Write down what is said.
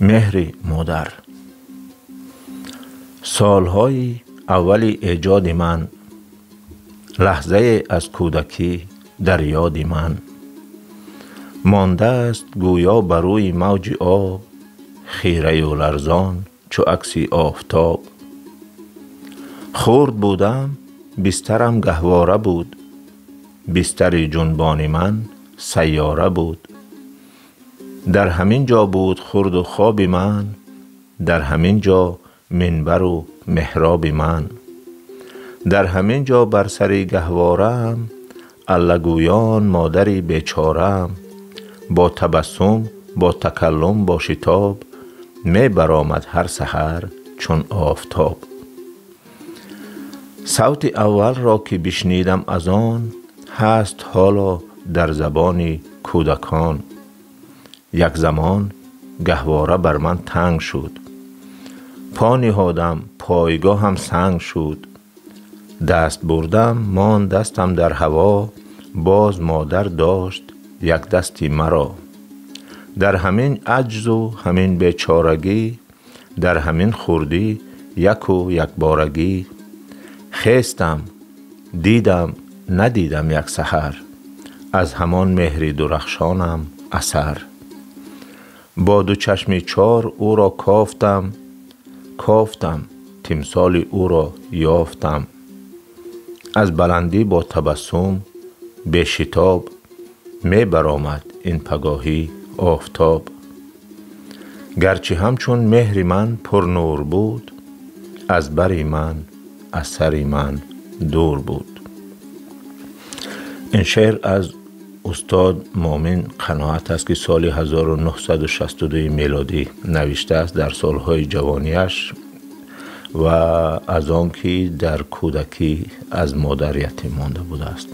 مهر مادر. سالهای اول ایجاد من، لحظه از کودکی در یاد من. مانده است گویا بر روی موج آب، خیره و لرزان چو عکس آفتاب. خرد بودم بسترم گهواره بود، بستر جنبان من سیاره بود. در همین جا بود خورد و خواب من، در همین جا منبر و محراب من. در همین جا بر سر گهوارم، الله گویان مادری بیچارم. با تبسم با تکلم با شتاب، می برآمد هر سحر چون آفتاب. صوت اول را که بشنیدم از آن، هست حالا در زبان کودکان. یک زمان گهواره بر من تنگ شد، پا نهادم پایگاه هم سنگ شد. دست بردم ماند دستم در هوا، باز مادر داشت یک دستی مرا. در همین عجز و همین بیچارگی، در همین خردی یک و یک بارگی. خیستم دیدم ندیدم یک سحر، از همان مهر درخشانم اثر. با دو چشم چار او را کافتم، کافتم تمثال او را یافتم. از بلندی با تبسم به شتاب، می برآمد این پگاهی آفتاب. گرچه همچون مهر من پر نور بود، از بر من از سر من دور بود. این شعر از استاد مؤمن قناعت است که سال 1962 میلادی نوشته است، در سالهای جوانیش و از آن که در کودکی از مادر یتیم مانده بوده است.